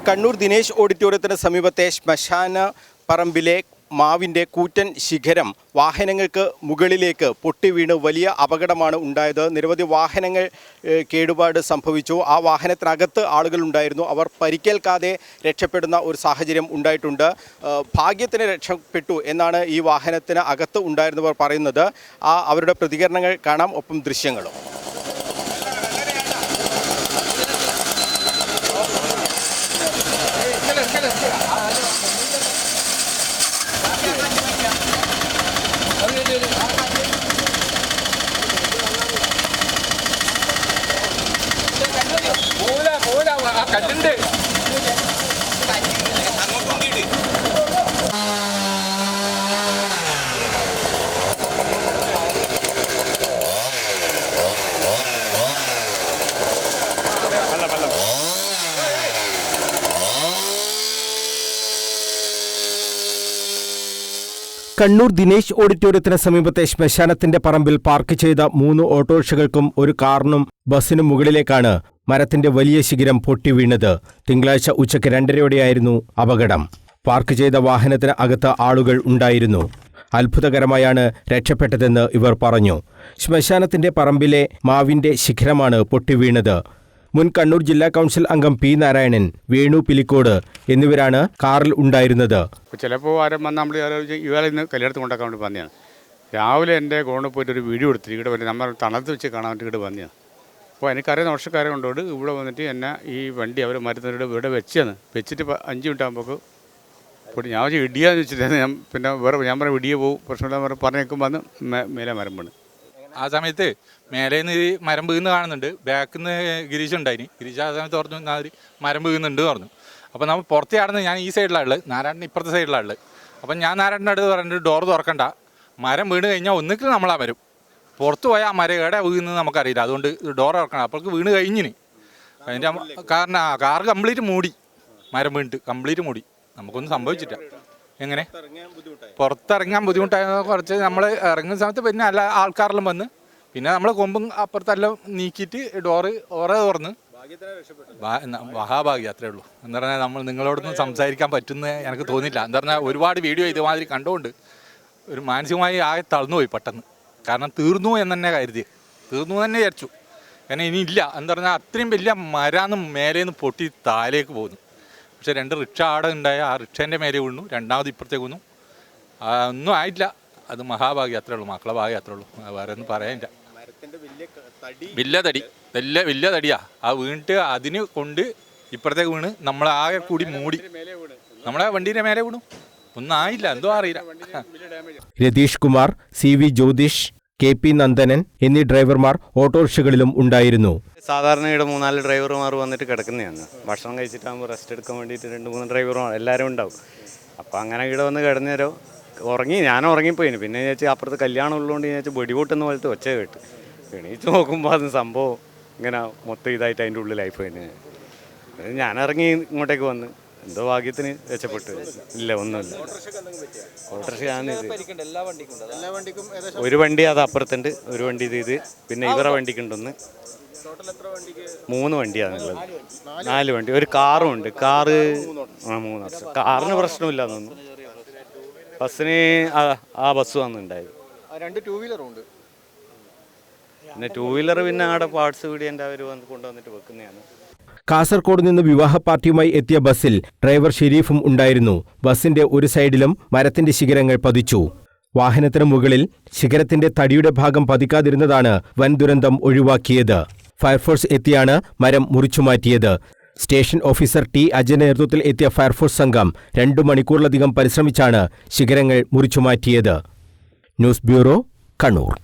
കണ്ണൂർ ദിനേശ് ഓഡിറ്റോറിയത്തിന് സമീപത്തെ ശ്മശാന പറമ്പിലെ മാവിൻ്റെ കൂറ്റൻ ശിഖരം വാഹനങ്ങൾക്ക് മുകളിലേക്ക് പൊട്ടിവീണ് വലിയ അപകടമാണ് ഉണ്ടായത്. നിരവധി വാഹനങ്ങൾ കേടുപാട് സംഭവിച്ചു. ആ വാഹനത്തിനകത്ത് ആളുകൾ ഉണ്ടായിരുന്നു. അവർ പരിക്കേൽക്കാതെ രക്ഷപ്പെടുന്ന ഒരു സാഹചര്യം ഉണ്ടായിട്ടുണ്ട്. ഭാഗ്യത്തിന് രക്ഷപ്പെട്ടു എന്നാണ് ഈ വാഹനത്തിന് അകത്ത് ഉണ്ടായിരുന്നവർ പറയുന്നത്. അവരുടെ പ്രതികരണങ്ങൾ കാണാം, ഒപ്പം ദൃശ്യങ്ങളും. കല്ലുണ്ട് കണ്ണൂർ ദിനേശ് ഓഡിറ്റോറിയത്തിന് സമീപത്തെ ശ്മശാനത്തിന്റെ പറമ്പിൽ പാർക്ക് ചെയ്ത 3 ഓട്ടോറിക്ഷകൾക്കും ഒരു കാറിനും ബസിനും മുകളിലേക്കാണ് മരത്തിന്റെ വലിയ ശിഖരം പൊട്ടിവീണത്. തിങ്കളാഴ്ച ഉച്ചയ്ക്ക് 2:30യോടെയായിരുന്നു അപകടം. പാർക്ക് ചെയ്ത വാഹനത്തിന് അകത്ത് ആളുകൾ ഉണ്ടായിരുന്നു. അത്ഭുതകരമായാണ് രക്ഷപ്പെട്ടതെന്ന് ഇവർ പറഞ്ഞു. ശ്മശാനത്തിന്റെ പറമ്പിലെ മാവിന്റെ ശിഖരമാണ് പൊട്ടിവീണത്. മുൻ കണ്ണൂർ ജില്ലാ കൗൺസിൽ അംഗം പി നാരായണൻ, വേണു പിലിക്കോട് എന്നിവരാണ് കാറിൽ ഉണ്ടായിരുന്നത്. ചിലപ്പോൾ ആരും വന്ന് നമ്മൾ ഇയാളെ ഇന്ന് കല്യാണത്തിൽ കൊണ്ടാക്കാൻ വേണ്ടി വന്നതാണ്. രാവിലെ എൻ്റെ കോണിൽ പോയിട്ട് ഒരു വീഡിയോ എടുത്തിട്ട് ഇവിടെ വന്നിട്ട് നമ്മൾ തണുത്ത് വെച്ച് കാണാൻ വേണ്ടി ഇവിടെ വന്നതാണ്. അപ്പോൾ എനിക്കറിയാവുന്ന വർഷക്കാരെ കൊണ്ടുകൊണ്ട് ഇവിടെ വന്നിട്ട് എന്നെ ഈ വണ്ടി അവർ മരുന്നവരുടെ ഇവിടെ വെച്ചിട്ട് 5 മിനിറ്റ് ആകുമ്പോൾ ഇപ്പോൾ ഞാൻ ഇടിയാന്ന് വെച്ചിട്ട് ഞാൻ പിന്നെ ഞാൻ പറഞ്ഞ ഇടിയെ പോകും പ്രശ്നമില്ല പറഞ്ഞേക്കും വന്ന് മേലെ മരം വീണ്. ആ സമയത്ത് മേലെ നിന്ന് മരം വീണ് കാണുന്നുണ്ട്. ബാക്കിൽ നിന്ന് ഗിരീഷ് ഉണ്ടായിന്. ഗിരീഷ് ആ സമയത്ത് പറഞ്ഞു മരം വീഴുന്നുണ്ട് പറഞ്ഞു. അപ്പോൾ നമ്മൾ പുറത്ത് ചാടുന്നത് ഞാൻ ഈ സൈഡിലാണ് ഉള്ളത്, നാരായണൻ ഇപ്പുറത്തെ സൈഡിലാണ് ഉള്ളത്. അപ്പം ഞാൻ നാരായണൻ്റെ അടുത്ത് പറഞ്ഞിട്ട് ഡോർ തുറക്കണ്ട, മരം വീണ് കഴിഞ്ഞാൽ ഒന്നിക്കിൽ നമ്മളാ വരും, പുറത്ത് പോയാൽ ആ മരം എവിടെ വീഴുന്നത് നമുക്കറിയില്ല, അതുകൊണ്ട് ഡോർ തുറക്കണം. അപ്പോഴേക്ക് വീണ് കഴിഞ്ഞിന്. അതിൻ്റെ കാർ കംപ്ലീറ്റ് മൂടി, മരം വീണിട്ട് കംപ്ലീറ്റ് മൂടി. നമുക്കൊന്നും സംഭവിച്ചില്ല. എങ്ങനെ പുറത്തിറങ്ങാൻ ബുദ്ധിമുട്ടായ കുറച്ച് നമ്മൾ ഇറങ്ങുന്ന സമയത്ത് പിന്നെ എല്ലാ ആൾക്കാരെല്ലാം വന്ന് പിന്നെ നമ്മൾ കൊമ്പും അപ്പുറത്തെല്ലാം നീക്കിയിട്ട് ഡോറ് തുറന്ന് മഹാഭാഗ്യം, അത്രേ ഉള്ളൂ. എന്ന് പറഞ്ഞാൽ നമ്മൾ നിങ്ങളോടൊന്നും സംസാരിക്കാൻ പറ്റുന്ന എനിക്ക് തോന്നിയില്ല. എന്താ പറഞ്ഞാൽ ഒരുപാട് വീഡിയോ ഇതുമാതിരി കണ്ടുകൊണ്ട് ഒരു മാനസികമായി ആകെ തളർന്നുപോയി പെട്ടെന്ന്. കാരണം തീർന്നു എന്ന് തന്നെ കരുതി, തീർന്നു തന്നെ വിചാരിച്ചു. കാരണം ഇനിയില്ല. എന്താ പറഞ്ഞാൽ അത്രയും വലിയ മരാന്ന് മേലേന്ന് പൊട്ടി താഴേക്ക് പോകുന്നു. പക്ഷേ 2 റിക്ഷ ആടെ ഉണ്ടായ ആ റിക്ഷേൻ്റെ മേലെ വീണു, രണ്ടാമത് ഇപ്പുറത്തേക്ക് വീണു. ഒന്നും ആയിട്ടില്ല. അത് മഹാഭാഗ്യം, അത്രേ ഉള്ളൂ. മക്കളെ ഭാഗ്യം, അത്രേ ഉള്ളൂ. വേറെ ഒന്നും പറയാനില്ല. വലിയ തടിയാ. ആ വീണിട്ട് അതിന് കൊണ്ട് ഇപ്പുറത്തേക്ക് വീണ് നമ്മളെ ആകെ കൂടി മൂടി, നമ്മളെ വണ്ടീൻ്റെ മേലെ വീണു. ഒന്നും ആയില്ല, എന്തോ അറിയില്ല. രതീഷ് കുമാർ, CV ജ്യോതിഷ്, KP നന്ദനൻ എന്നീ ഡ്രൈവർമാർ ഓട്ടോറിക്ഷകളിലും ഉണ്ടായിരുന്നു. സാധാരണ ഇവിടെ 3-4 ഡ്രൈവർമാർ വന്നിട്ട് കിടക്കുന്നതാണ്. ഭക്ഷണം കഴിച്ചിട്ടാകുമ്പോൾ റെസ്റ്റ് എടുക്കാൻ വേണ്ടിയിട്ട് 2-3 ഡ്രൈവർമാർ എല്ലാവരും ഉണ്ടാവും. അപ്പോൾ അങ്ങനെ ഇവിടെ വന്ന് കിടന്നേരോ ഉറങ്ങി. ഞാൻ ഉറങ്ങിപ്പോയിന്. പിന്നെ ചോദിച്ചാൽ അപ്പുറത്ത് കല്യാണം ഉള്ളതുകൊണ്ട് ചോദിച്ചാൽ വെടിപൊട്ടുന്ന പോലത്തെ ഒച്ച കേട്ട് എണീച്ച് നോക്കുമ്പോൾ അത് സംഭവം ഇങ്ങനെ മൊത്തം ഇതായിട്ട് അതിൻ്റെ ഉള്ളിലായിപ്പോ. ഞാൻ ഇറങ്ങി ഇങ്ങോട്ടേക്ക് വന്ന് എന്തോ ഭാഗ്യത്തിന് രക്ഷപ്പെട്ടു. ഇല്ല, ഒന്നുമില്ല. ഓട്ടോറിക്ഷ ഒരു വണ്ടി അത് അപ്പുറത്തുണ്ട്, ഒരു വണ്ടി ഇത് പിന്നെ ഇവരെ വണ്ടിക്കുണ്ടൊന്ന്. 3 വണ്ടിയാണുള്ളത്. 4 വണ്ടി, ഒരു കാറും ഉണ്ട്. കാറ് 3 വർഷം. കാറിന് പ്രശ്നമില്ല തോന്നുന്നു. ബസ്സിന് ആ ബസ് വന്നുണ്ടായത്. 2 ടൂ വീലറും ഉണ്ട്. പിന്നെ 2 വീലർ പിന്നെ അവിടെ പാർട്സ് വീടിയൻ്റെ അവർ കൊണ്ടുവന്നിട്ട് വെക്കുന്നതാണ്. കാസർഗോഡ് നിന്ന് വിവാഹ പാർട്ടിയുമായി എത്തിയ ബസ്സിൽ ഡ്രൈവർ ഷെരീഫും ഉണ്ടായിരുന്നു. ബസിന്റെ ഒരു സൈഡിലും മരത്തിന്റെ ശിഖരങ്ങൾ പതിച്ചു. വാഹനത്തിന് മുകളിൽ ശിഖരത്തിന്റെ തടിയുടെ ഭാഗം പതിക്കാതിരുന്നതാണ് വൻ ദുരന്തം ഒഴിവാക്കിയത്. ഫയർഫോഴ്സ് എത്തിയാണ് മരം മുറിച്ചുമാറ്റിയത്. സ്റ്റേഷൻ ഓഫീസർ T അജയന്റെ നേതൃത്വത്തിൽ എത്തിയ ഫയർഫോഴ്സ് സംഘം 2 മണിക്കൂറിലധികം പരിശ്രമിച്ചാണ് ശിഖരങ്ങൾ മുറിച്ചുമാറ്റിയത്. News bureau, Kannur.